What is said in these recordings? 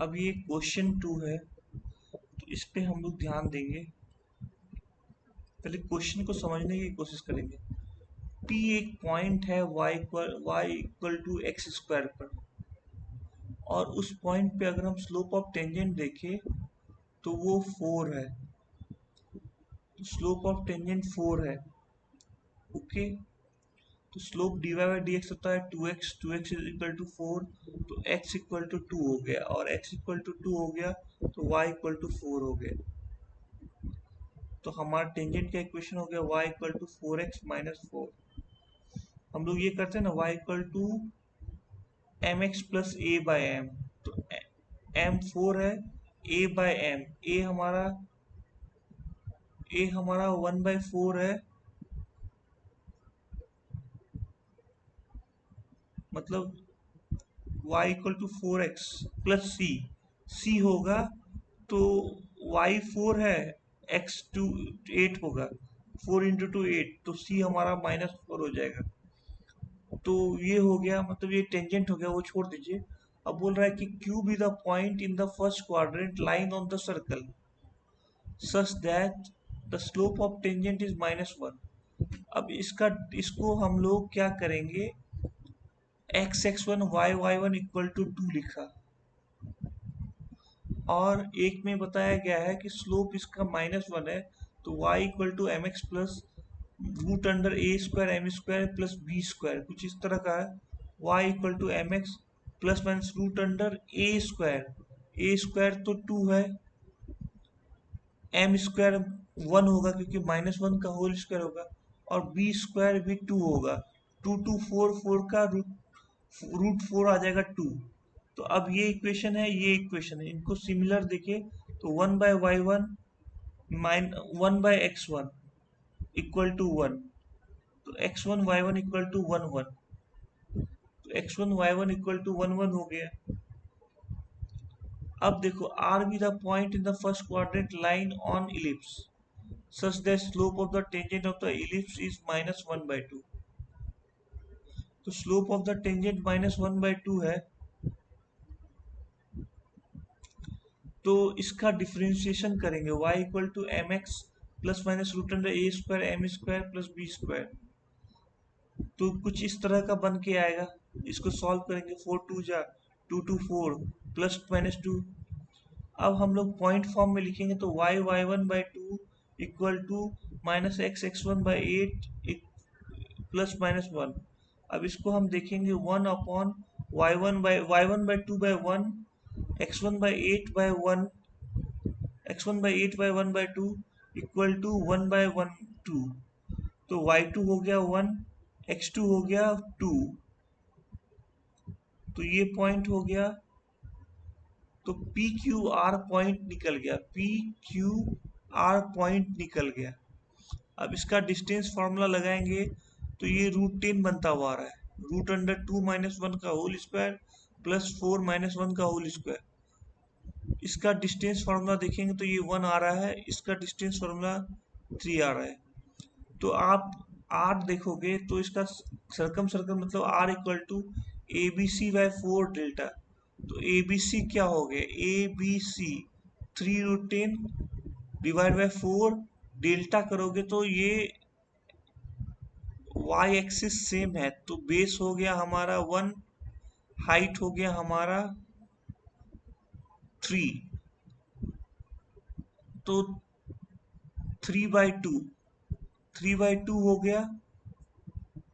अब ये क्वेश्चन 2 है, तो इस पे हम लोग ध्यान देंगे। पहले क्वेश्चन को समझने की कोशिश करेंगे। P एक पॉइंट है y equal to x square पर, और उस पॉइंट पे अगर हम स्लोप ऑफ टेंजेंट देखें तो वो 4 है। तो स्लोप ऑफ टेंजेंट 4 है। ओके, तो slope dy by D x होता है 2x, 2x is equal to 4, तो x इक्वल टू 2 हो गया, और x इक्वल टू 2 हो गया तो y इक्वल टू 4 हो गया। तो हमारा टेंजेंट का इक्वेशन हो गया y equal to 4x minus 4। हम लोग ये करते हैं ना, y equal to m x plus a by m, तो m 4 है, a बाई एम, a हमारा 1 बाई 4 है, मतलब y equal to 4x plus c होगा, तो y 4 है, x 2 8 होगा, 4 इंटू 2 8, तो c हमारा -4 हो जाएगा। तो ये हो गया, मतलब ये टेंजेंट हो गया, वो छोड़ दीजिए। अब बोल रहा है कि Q be the point in the first quadrant line on the circle such that the slope of tangent is -1। अब इसको हम लोग क्या करेंगे, x(x1) y(y1) इक्वल टू 2 लिखा, और एक में बताया गया है कि स्लोप इसका -1 है, तो y equal to m x plus root under a square m square plus b square, कुछ इस तरह का है। y equal to m x plus minus root under a square तो 2 है, एम स्क्वायर 1 होगा क्योंकि -1 का होल स्क्वायर होगा, और बी स्क्वायर भी 2 होगा। 2 2 4 4 का रूट 4 आ जाएगा 2। तो अब ये इक्वेशन है, ये इक्वेशन है, इनको सिमिलर देखे तो 1 bye y1 1 bye x1 equal to 1, तो x1 y1 इक्वल टू 1 1, तो x1 y1 इक्वल टू 1 1 हो गया। अब देखो, r be the point in the first quadrant line on ellipse such that slope of the tangent of the ellipse is -1 by 2। तो slope of the tangent -1 by 2 है, तो इसका differentiation करेंगे, y equal to m x plus minus root under a square m square plus b square, तो कुछ इस तरह का बन के आएगा। इसको सॉल्व करेंगे, 4 2 जा 2 2 4 प्लस माइनस 2। अब हम लोग पॉइंट फॉर्म में लिखेंगे, तो y(y1) by 2 equal to minus x(x1) by 8 plus -1। अब इसको हम देखेंगे 1 upon y1 by 2 by 1, x1 by 8 by 1, x1 by 8 by 1 by 2 equal to 1 by 1 2, तो y2 हो गया 1, x2 हो गया 2, तो ये पॉइंट हो गया। तो पी क्यू आर पॉइंट निकल गया, पी क्यू आर पॉइंट निकल गया। अब इसका डिस्टेंस फार्मूला लगाएंगे, तो ये √10 बनता हुआ आ रहा है, रूट अंडर 2 -1 का होल स्क्वायर प्लस 4 -1 का होल स्क्वायर। इसका डिस्टेंस फार्मूला देखेंगे तो ये 1 आ रहा है, इसका डिस्टेंस फार्मूला 3 आ रहा है। तो आप r देखोगे तो इसका सर्कम मतलब r equal to a b c by 4 delta. तो ए बी सी क्या हो गया, a b c 3√10 divide by 4, delta करोगे तो ये y एक्सिस सेम है, तो बेस हो गया हमारा 1, हाइट हो गया हमारा 3, तो 3/2 हो गया,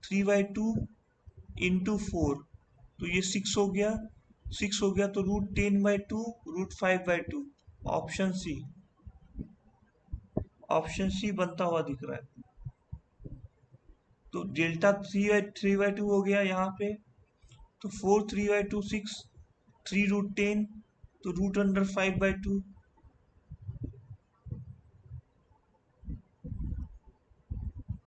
3/2 इंटू 4, तो ये 6 हो गया, 6 हो गया, तो √10/2 √5/2, ऑप्शन सी, ऑप्शन सी बनता हुआ दिख रहा है। तो डेल्टा 3/2 हो गया यहाँ पे, तो 4 3/2 6, 3 √10, तो रूट अंडर 5/2,